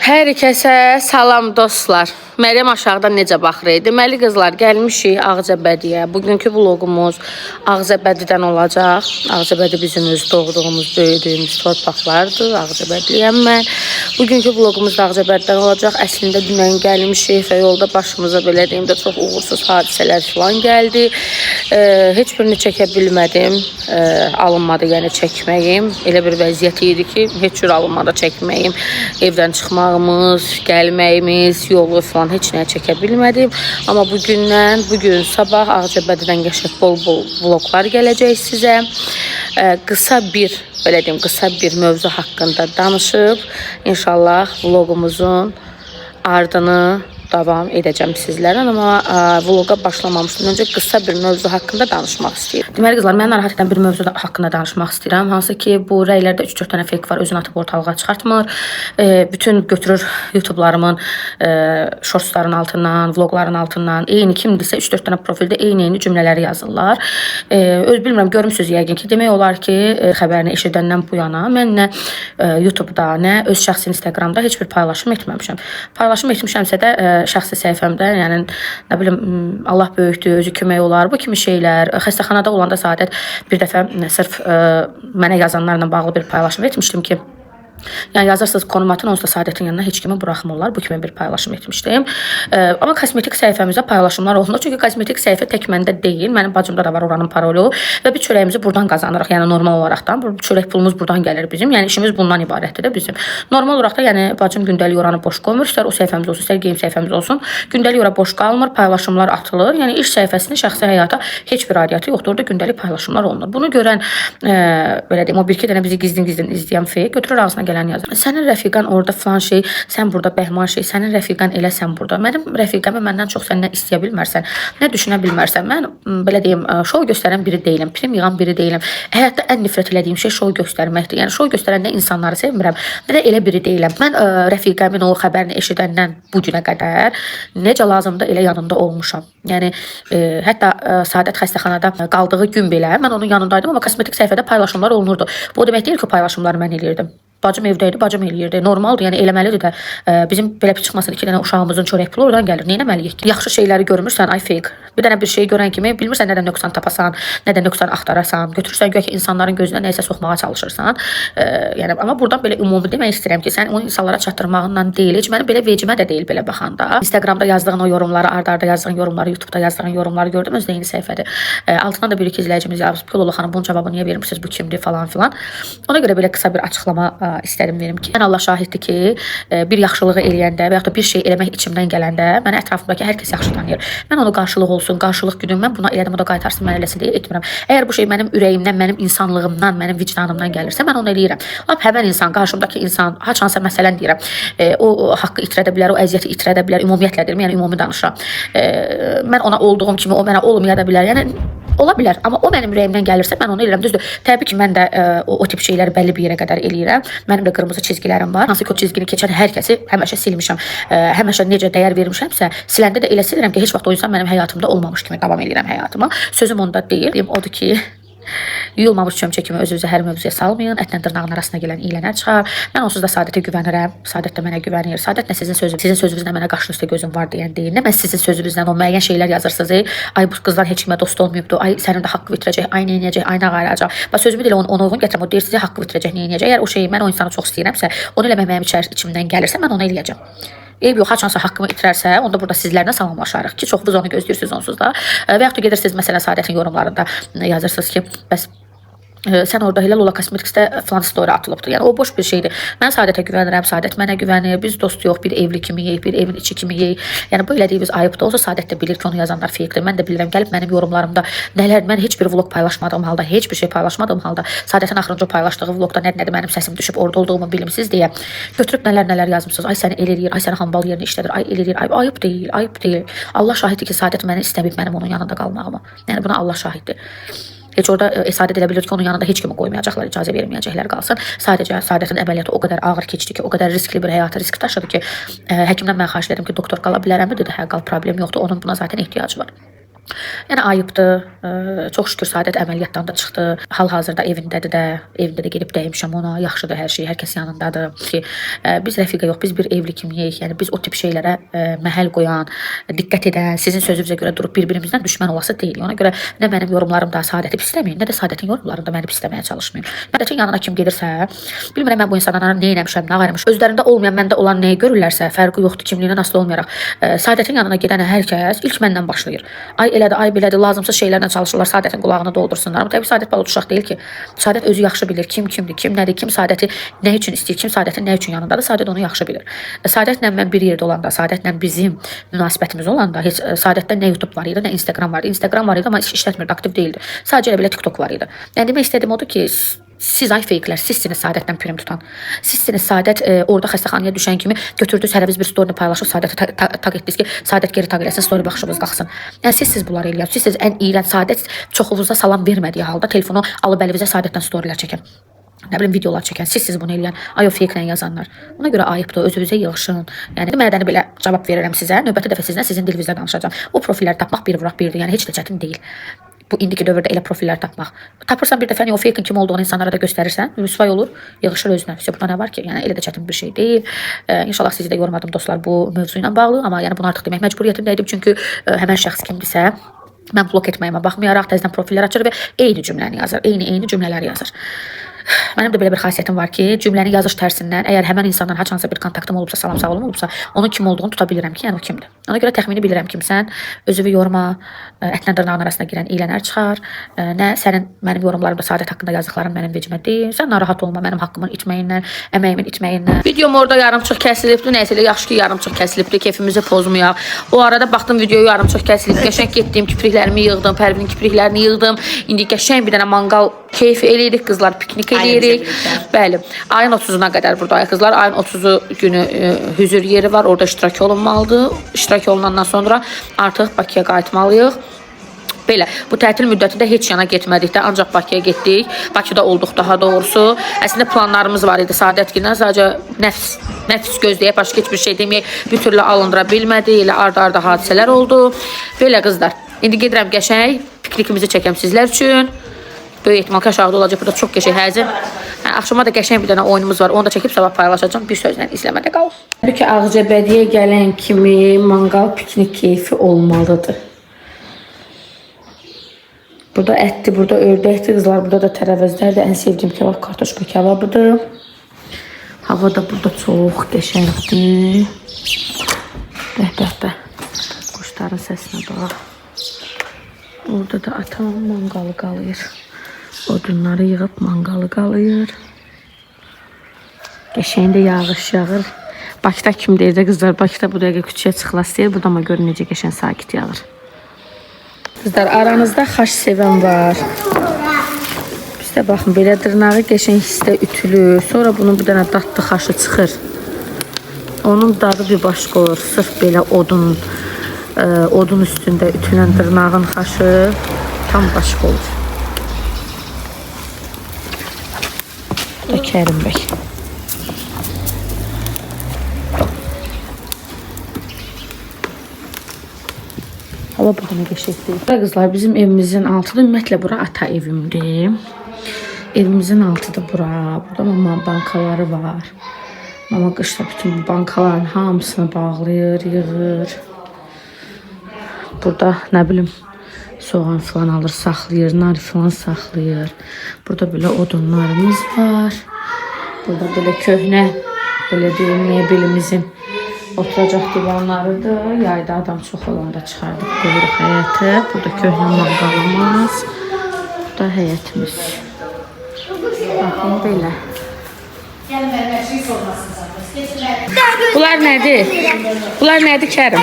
Hər kəsə salam dostlar. Məryəm aşağıdan necə baxır? Deməli qızlar, gəlmişik Ağcabədiyə. Bugünkü vloqumuz Ağcabədidən olacaq. Ağcabədi bizim öz doğduğumuz, böyüdüyümüz torpaqlardır. Ağcabədiliyəm mən. Bugünkü vloqumuz da Ağcabədidən olacaq. Əslində dünən gəlmişik və yolda başımıza belə deyim də çox uğursuz hadisələr falan gəldi. Heç birini çəkə bilmədim. Alınmadı yəni çəkməyim. Elə bir vəziyyət idi ki, heç cür alınmadı çəkməyim. Evdən çıxmağımız, gəlməyimiz, yolu falan heç nəyə çəkə bilmədim. Amma bugün sabah Ağcabədidən qəşəng bol vloglar gələcək sizə. Qısa bir mövzu haqqında danışıb, İnşallah vlogumuzun ardını davam edəcəm sizlərlə, amma vloqa başlamamışdan öncə qısa bir mövzu haqqında danışmaq istəyirəm. Deməli qızlar, mən narahat edən bir mövzu haqqında danışmaq istəyirəm. Hansı ki, bu rəylərdə 3-4 dənə fake var, özünü atıb ortalığa çıxartmır. Bütün götürür YouTube'larımın shortsların altından, vlogların altından eyni kimdirsə 3-4 dənə profildə eyni cümlələri yazırlar. Bilmirəm, görmüsünüz yəqin ki, demək olar ki, xəbərini eşidəndən bu yana mən nə YouTube'da, nə öz şəxsi Instagramda heç bir paylaşım etməmişəm. Paylaşım etmişəmsə də şəxsi səhifəmdə, yəni nə bilim Allah böyükdür, özü kömək olar, bu kimi şeylər. Xəstəxanada olanda Səadət bir dəfə sırf mənə yazanlarla bağlı bir paylaşım etmişdim ki, yəni yazırsınız konum atın, onsuz da Səadətin yanına heç kimi buraxmırlar. Bu kimi bir paylaşım etmişdim. Amma kosmetik səhifəmizdə paylaşımlar olunur. Çünki kosmetik səhifə tək məndə deyil. Mənim bacımda da var oranın parolu və bir çörəyimizi buradan qazanırıq. Yəni normal olaraqdan. Bu çörək pulumuz buradan gəlir bizim. Yəni işimiz bundan ibarətdir də bizim. Normal olaraq da yəni bacım gündəlik oranı boş qoymur. İstər o səhifəmiz olsun, istər geyim səhifəmiz olsun. Gündəlik ora boş qalmır, paylaşımlar atılır. Yəni iş səhifəsinin şəxsi həyata heç bir aidiyyatı yoxdur. Orada gündəlik paylaşımlar olunur. Bunu görən belə deyim, o bir-iki dənə bizi gizlin izləyən fake götürür ağzına gələn yazır. Sənin rəfiqan orada falan şey, sən burada bəhman şey, sənin rəfiqan elə sən burada. Mənim rəfiqəmi məndən çox sən nə istəyə bilmərsən, nə düşünə bilmərsən. Mən belə deyim, şou göstərən biri deyiləm, prim yığan biri deyiləm. Həyatda ən nifrət elədiyim şey şou göstərməkdir. Yəni şou göstərəndə insanları sevmirəm, nə də elə biri deyiləm. Mən rəfiqəmin o xəbərini eşidəndən bu günə qədər necə lazımda elə yanında olmuşam. Yəni hətta Səadət xəstəxanada qaldığı gün belə mən onun yanındaydım, amma kosmetik səhifədə paylaşımlar olunurdu. Bu o demək deyil ki, paylaşımları mən eləyirdim. Bacım evdəydi, bacım eləyirdi. Normaldır, yəni eləməlidir də. Bizim belə bir çıxmasın, 2 dənə uşağımızın çörək pulu oradan gəlir. Neynəməliyik ki? Yaxşı şeyləri görmürsən, ay fake. Bir dənə bir şey görən kimi bilmirsən nədən nöqsan tapasan, nədən nöqsan axtarasan, götürürsən güya ki, insanların gözünə nəyisə soxmağa çalışırsan. Yəni amma buradan belə ümumi demək istəyirəm ki, sən onu insanlara çatdırmağından deyil, heç mənim belə vecimə də deyil belə baxanda. Instagramda yazdığın o yorumları, arda-arda yazdığın yorumları, YouTube'da yazdığın yorumları gördüm, özdə eyni səhifədir. Altından da bir-iki izləyicimiz yazıb ki, Lola xanım bunun cavabını niyə vermirsiniz, bu kimdir falan filan. Ona görə belə qısa bir açıqlama istədim verim ki, mən Allah şahiddir ki, bir yaxşılığı eləyəndə və yaxud da bir şey eləmək içimdən gələndə mənə ətrafımdakı hər kəs yaxşı tanıyır. Mən onu qarşılıq olsun, qarşılıq günüm, mən buna elədim, o da qaytarsın, mən eləsin deyə etmirəm. Əgər bu şey mənim ürəyimdən, mənim insanlığımdan, mənim vicdanımdan gəlirsə, mən onu eləyirəm. Lap həmən insan, qarşımdakı insan, haçansa məsələn deyirəm, o haqqı itirədə bilər, o əziyyəti itirədə bilər, ümumiyyətlə deyirəm, yəni ümumi danışıram. Mən ona olduğum kimi, o mənə olmaya da bilər, yəni ola bilər, amma o mənim ürəyimdən gəlirsə, mən onu eləyirəm. Düzdür, təbii ki, mən də o tip şeyləri bəlli bir yerə qədər eləyirəm. Mənim də qırmızı çizgilərim var. Hansı ki, o çizgini keçən hər kəsi həmişə silmişəm. Həmişə necə dəyər vermişəmsə, siləndə də elə silirəm ki, heç vaxt o insan mənim həyatımda olmamış kimi davam edirəm həyatıma. Sözüm onda deyil. Odur ki, yuyulmamış çömçə kimi özünüzü hər mövzuya salmayın. Ətlə dırnağın arasına gələn iylənə çıxar. Mən onsuz da Səadətə güvənirəm. Səadət də mənə güvənir. Səadət nə sizin sözünüzlə mənə qaşın üstə gözüm var deyən deyil. Nə mən sizin sözünüzlə o müəyyən şeylər yazırsınız. Ay bu qızlar heç kimə dost olmayıbdı. Ay sənin də haqqı bitirəcək. Ay nə edəcək? Ay nə qayıracaq? Bax sözümü də ona uyğun gətirəm. O deyir sizə haqqı bitirəcək, nə edəcək? Əgər o şeyi mən o insanı çox istəyirəmsə, onu eləmək mənim içimdən gəlirsə, mən onu eləyəcəm. Eyb yox, haçansa haqqımı itirərsə, onda burada sizlərlə salamlaşarıq ki, çoxunuz onu gözləyirsiniz onsuz da. Və yaxud da gedirsiniz məsələn Səadətin yorumlarında yazırsınız ki, bəs sən orada elə Lola Cosmetics'də falan story atılıbdır. Yəni o boş bir şeydir. Mən Səadətə güvənirəm, Səadət mənə güvənir. Biz dost yox, bir evli kimiyik, bir evin içi kimiyik. Yəni bu elədiyimiz ayıbdır. Olsa Səadət də bilir ki, onu yazanlar fake'dir. Mən də bilirəm, gəlib mənim yorumlarımda nələr, mən heç bir vlog paylaşmadığım halda, heç bir şey paylaşmadığım halda, Səadətin axırıncı paylaşdığı vlogda nədir mənim səsim düşüb orada olduğumu bilimsiz deyə götürüb nələr yazmısınız. Ay səni el eləyir, ay səni hambal yerinə işlədir, ay el eləyir, ay ayıb deyil, ayıb deyil. Allah şahiddir ki, Səadət məni istəmir mənim onun yanında qalmağımı. Yəni buna Allah şahiddir. Heç orada Səadət elə bilir ki, onun yanında heç kimi qoymayacaqlar, icazə verməyəcəklər qalsın. Sadəcə Səadətin əməliyyatı o qədər ağır keçdi ki, o qədər riskli bir həyata risk daşıdı ki, həkimdən mən xahiş edirəm ki, doktor qala bilərəmmi? Dedi, hə, qal, problem yoxdur, onun buna zaten ehtiyacı var. Yəni ayıbdır. Çox şükür Səadət əməliyyatdan da çıxdı. Hal-hazırda evindədir də. Evində də gedib dəymişəm ona. Yaxşıdır hər şey, hər kəs yanındadır. Ki biz rəfiqə yox, biz bir evli kimiyik. Yəni biz o tip şeylərə məhəl qoyan, diqqət edən, sizin sözünüzə görə durub bir-birimizdən düşmən olası deyil. Ona görə nə mənim yorumlarımda Səadəti pisləməyin, nə də Səadətin yorumlarında məni pisləməyə çalışmayın. Səadətin yanına kim gedirsə, bilmirəm mən bu insanlara nə etmişəm, nə ağarmışam. Özlərində olmayan, məndə olan nəyi görürlərsə, fərqi yoxdur, kimliyindən asılı olmayaraq. Səadətin yanına gedən hər kəs ilk məndən başlayır. Ay elədir, ay belədir, lazımsız şeylərlə çalışırlar, Səadətin qulağını doldursunlar. Amma təbii Səadət balı uşaq deyil ki. Səadət özü yaxşı bilir kim kimdir, kim nədir, kim Səadəti nə üçün istəyir, kim Səadətin nə üçün yanındadır. Səadət onu yaxşı bilir. Səadətlə mən bir yerdə olanda, Səadətlə bizim münasibətimiz olanda heç Səadətdə nə YouTube var idi, nə Instagram var idi. Instagram var idi, amma işlətmirdi, aktiv deyildi. Sadəcə elə belə TikTok var idi. Yəni demək istədiyim odur ki, siz ay fake'lər, sizsiniz Səadətdən prim tutan. Sizsiniz Səadət orada xəstəxanaya düşən kimi götürdünüz, hər biz bir story paylaşıb Səadətə taq etdiniz ki, Səadət geri taq eləsin, story baxışımız qalxsın. Yəni siz bunları eləyərsiniz. Siz ən iyrənc Səadət çoxunuza salam vermədiyi halda telefonu alıb əlinizə Səadətdən storylər çəkən. Nə bilim videolar çəkən, siz bunu eləyən, ay o fake-lə yazanlar. Ona görə ayıbdır, özünüzə yığışın. Yəni mədəni belə cavab verirəm sizə. Növbəti dəfə sizdən sizin dilinizdə danışacağam. O profilləri tapmaq bir vuraq birdir. Yəni heç də çətin deyil. Bu indiki dövrdə elə profillər tapmaq. Tapırsan bir dəfə o fake-in kim olduğunu insanlara da göstərirsən, rüsvay olur, yığışır özünə. Burada nə var ki? Yəni elə də çətin bir şey deyil. İnşallah sizi də yormadım dostlar bu mövzu ilə bağlı, amma yəni bunu artıq demək məcburiyyətimdə idim çünki həmən şəxs kimdirsə mən blok etməyimə baxmayaraq təzədən profillər açır və eyni cümləni yazır, eyni cümlələri yazır. Mənim də belə bir xasiyyətim var ki, cümləni yazış tərsindən əgər həmən insandan heç hansı bir kontaktım olubsa, salam sağolum olubsa, onun kim olduğunu tuta bilirəm ki, yəni o kimdir. Ona görə təxmini bilirəm kimsən, özünü yorma, ətlə dırnağın arasına girən iylənər çıxar, nə sənin mənim yorumlarımda Səadət haqqında yazdıqlarım mənim vecimə deyil, sən narahat olma mənim haqqımın itməyindən, əməyimin itməyindən. Videom orada yarımçıq kəsilibdi, nəysə elə yaxşı ki yarımçıq kəsilibdi, keyfimizi pozmayaq. O arada baxdım videoyu yarımçıq kəsilib, qəşəng getdim, kipriklərimi yığdım, Pərvinin kipriklərini yığdım. İndi qəşəng bir dənə manqal keyfi eləyirik, qızlar piknik eləyirik. Bəli, ayın 30-una qədər buradayıq qızlar. Ayın 30-u günü hüzür yeri var, orada iştirak olunmalıdır. İştirak olunandan sonra artıq Bakıya qayıtmalıyıq. Belə, bu tətil müddətində heç yana getmədik də, ancaq Bakıya getdik. Bakıda olduq daha doğrusu. Əslində planlarımız var idi Səadətgildən. Sadəcə nəfs gözləyək, başqa heç bir şey deməyək. Bir türlü alındıra bilmədik, elə arda-arda hadisələr oldu. Belə qızlar, indi gedirəm qəşəng piknikimizi çəkəm sizlər üçün. Böyük ehtimal ki aşağıda olacaq, burada çox qəşəng həzin. Axşama da qəşəng bir dənə oyunumuz var, onu da çəkib sabah paylaşacağım. Bir sözlə izləmədə qal. Təbii ki Ağcabədiyə gələn kimi manqal piknik keyfi olmalıdır. Burada ətdir, burada ördəkdir qızlar, burada da tərəvəzlərdir. Ən sevdiyim kebab kartoşka kebabıdır. Hava da burada çox qəşəngdir. Bəh. Quşların səsinə bax. Orada da atam manqalı qalır. Odunları yığıb manqalı qalır. Qəşəng də yağış yağır. Bakıda kim deyir də qızlar, Bakıda bu dəqiqə küçəyə çıxılas deyir. Burada amma görün necə qəşəng sakit yağır. Qızlar, aranızda xaş sevən var. Bizdə baxın, belə dırnağı qəşəng hissdə ütülür. Sonra bunun bir dənə dadlı xaşı çıxır. Onun dadı bir başqa olur. Sırf belə odun üstündə ütülən dırnağın xaşı tam başqa olur. Kərim bəy. Hava bugün qəşəngdir. Qızlar, bizim evimizin altıdır. Ümumiyyətlə bura ata evimdir. Evimizin altıdır bura. Burada mama bankaları var. Mama qışda bütün bu bankaların hamısını bağlayır, yığır. Burada nə bilim soğan falan alır, saxlayır, nar falan saxlayır. Burada belə odunlarımız var. Burada belə köhnə, belə deyim, mebelimizin oturacaq divanlarıdır. Yayda adam çox olanda çıxardıq, qoyuruq həyətə. Burada köhnə manqalımız. Burada həyətimiz. Baxın belə. Bunlar nədir? Bunlar nədir Kərim?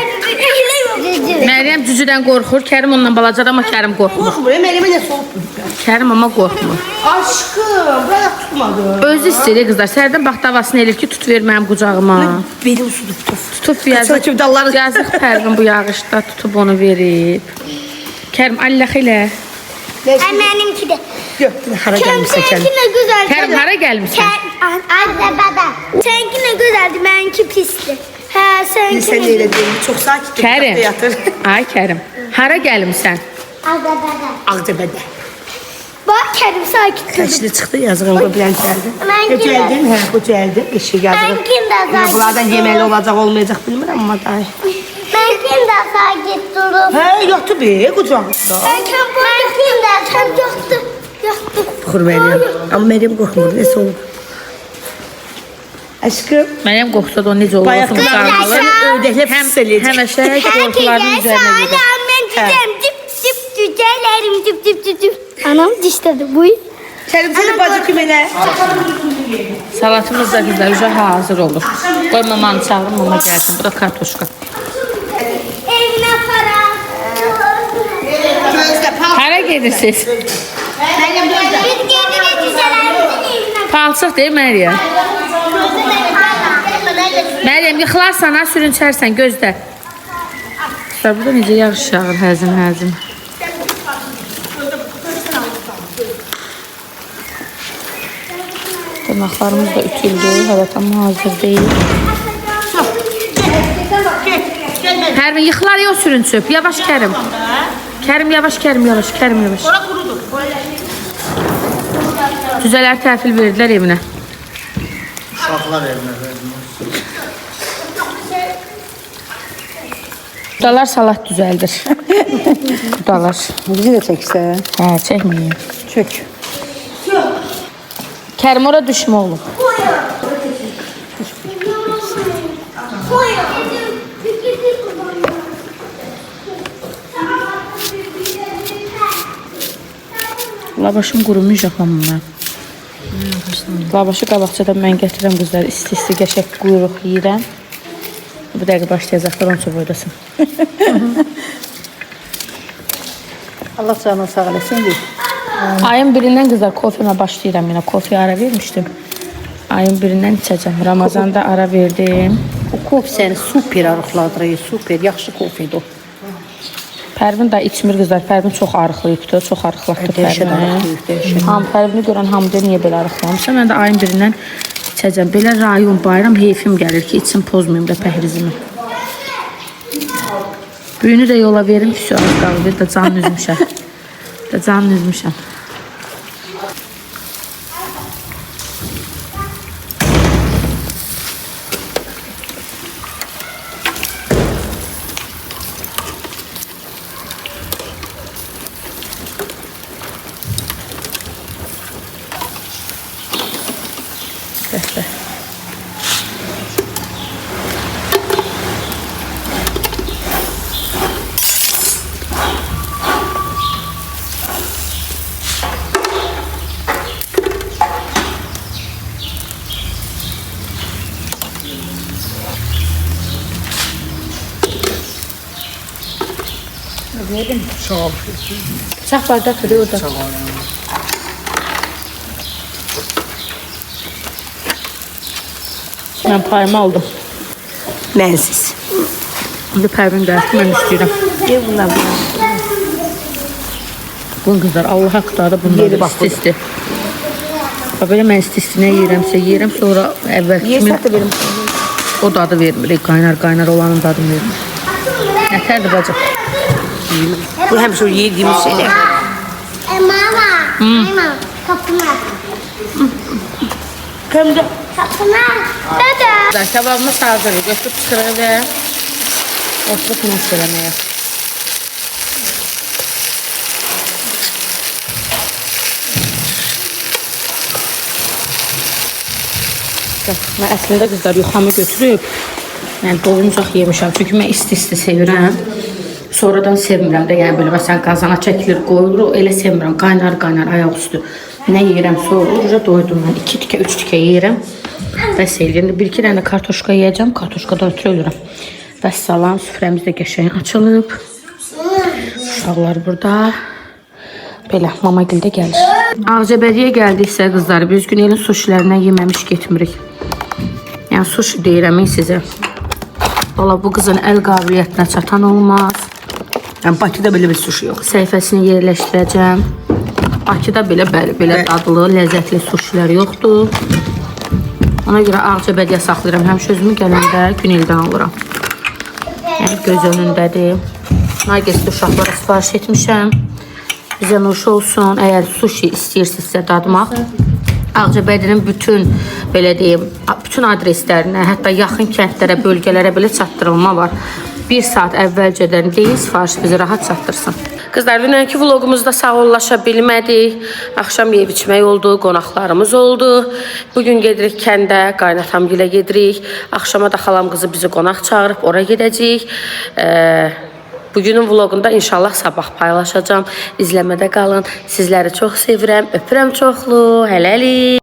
Məryəm cücüdən qorxur. Kərim ondan balacadır, amma Kərim qorxmur. Qorxmur, Məryəmə nə soğukdur? Kərim amma qorxmur. Aşkım, bırak tutmadı. Özü istəyir qızlar. Sərdən bax davasını eləyir ki, tut ver mənim qucağıma. Benim sudur tutub. Tutub yazıq. Yazıq Pərvin bu yağışda tutub onu verib. Kərim, Allah elə. Mənimki də. Yox, hara gəlmişsə Kərim. Səninki nə gözəldir. Kərim, hara gəlmişsən? Azəbədə. Səninki nə gözəldir, mənimki pisdir. Hə, sən Bilsən elə deyil. Çox sakit. Kərim. Yatır. Ay Kərim. Hara gəlmisən? Ağdabada. Ağdabada. Bak Kerim sakit dur. Kaçlı çıxdı yazığım bu bilen gəldi. Mən Bu gəldin, hə, bu gəldi. Eşik yazığım. Mən kimdə sakit Bunlardan yeməli olacaq, olmayacaq bilmirəm amma day. Ben kimde sakit durup. Hə, yatı be, qucağında. Ben kimde sen yaktı. Buxur Məryəm. Amma Məryəm qorxmur, nəsə olub. Aşkım, Mənim qorxsa da o necə olur? bayaqdan Olsun, ağrıları ördəklə pis eləyəcək. Həməşə qorxuların üzərinə gedir. Ben cücem cüp cücelerim cüp. Anam dişledi bu. Kərim səni bacı kiminə? Salatımız da güzel, üzə hazır olur. Qoy mamanı çağırın, mama gəlsin. Bu da kartoşka. Evine para. Gözlə, pal. Hara gedirsiniz? Məryəm gözlə. Biz geldik cücelerimizin evine. Palçıq deyil Məryəm. Məryəm, yıxılarsan, ha, sürünçərsən, gözlə. Burada necə yağış yağır, həzin. Dırnaqlarımız da ütüldü, hələ tam hazır deyil. Pərvin, yıxılar ya o sürünçüb. Yavaş Kərim. Kərim, yavaş. Ora qurudur. Düzələr təhvil verdilər evinə. Uşaqlar evinə verdim. Budalar salat düzəldir. Budalar. Bizi də çəksə. Hə, çəkməyim. Çök. Kərim, ora düşmə oğlum. Lavaşım qurumuş yapamam mən. Lavaşı qabaqcadan mən gətirəm qızlar. İsti qəşək quyruq yeyirəm. Bu dəqiqə başlayacaqlar, onu çox oydasın. Allah canına sağ eləsin. Ayın birindən qızlar kofemə başlayıram yenə. Kofeyə ara vermişdim. Ayın birindən içəcəm. Ramazanda ara verdim. O kofe səni super arıqladır, super, yaxşı kofedir o. Pərvin də içmir qızlar. Pərvin çox arıqlayıbdı, çox arıqlatdı Dəhşət Pərvini. arıqlayıb, dəhşət. Pərvini görən hamı deyir, niyə belə arıqlamısan? Mən də ayın birindən içəcəm. Belə rayon, bayram heyfim gəlir ki, içim pozmayayım da pəhrizimi. Büyünü də yola verim, füsü az qalır. Bir də canını üzmüşəm. Bəs. Sağ ol. Bıçaq bardaqdır orada. Mən payımı aldım. Mənsiz. İndi Pərvin gəlsin, mən istəyirəm. Ye bunlar. Bunun qızlar, Allah haqqda da bunlar Yeri bax bu. isti. Belə mən isti-istinə yeyirəm, sonra əvvəl kimi Yersə də verim. o dadı vermir, qaynar olanın dadını vermir. Nətərdir bacım? Bu həmişə o yediğimiz şeyler. Mama. Kapına. Kəmdə. Kapına. Dede. Kebabımız hazırdır, götürüb çıxırıq və oturub nəsə eləməyə. Mən əslində qızlar yuxamı götürüb, yəni doyuncaq yemişəm. Çünki mən isti sevirəm. Sonradan sevmirəm də, yəni belə məsələn qazana çəkilir, qoyulur, elə sevmirəm. Qaynar ayaq üstü. Nə yeyirəm, sonra doydum mən. 2 tikə, 3 tikə yeyirəm. Bəs eləyir. Bir iki dənə kartoşka yeyəcəm, kartoşkadan ötürü ölürəm. Bəs salam, süfrəmiz də qəşəng açılıb. Uşaqlar burada. Belə, mama gildə gəlir. Ağcabədiyə gəldiksə qızlar, biz gün elin suşilərindən yeməmiş getmirik. Yəni sushi deyirəm sizə. Valla bu qızın əl qabiliyyətinə çatan olmaz. Yəni Bakıda belə bir sushi yox. Səhifəsini yerləşdirəcəm. Bakıda belə dadlı, ləzzətli suşilər yoxdur. Ona görə Ağcabədiyə saxlayıram. Həmişə özümü gələndə gün ildən alıram. Yəni göz önündədir. Nargizli uşaqlara sifariş etmişəm. Bizə nuş olsun. Əgər sushi istəyirsinizsə dadmaq, Ağcabədinin bütün belə deyim, bütün adreslərinə, hətta yaxın kəndlərə, bölgələrə belə çatdırılma var. 1 saat əvvəlcədən deyin, sifariş bizi rahat çatdırsın. Qızlar, dünənki vloqumuzda sağollaşa bilmədik. Axşam yeyib içmək oldu, qonaqlarımız oldu. Bugün gedirik kəndə, qaynatamgilə gedirik. Axşama da xalam qızı bizi qonaq çağırıb, ora gedəcəyik. Bugünün vloqunda inşallah sabah paylaşacağım. İzləmədə qalın. Sizləri çox sevirəm. Öpürəm çoxlu. Hələlik.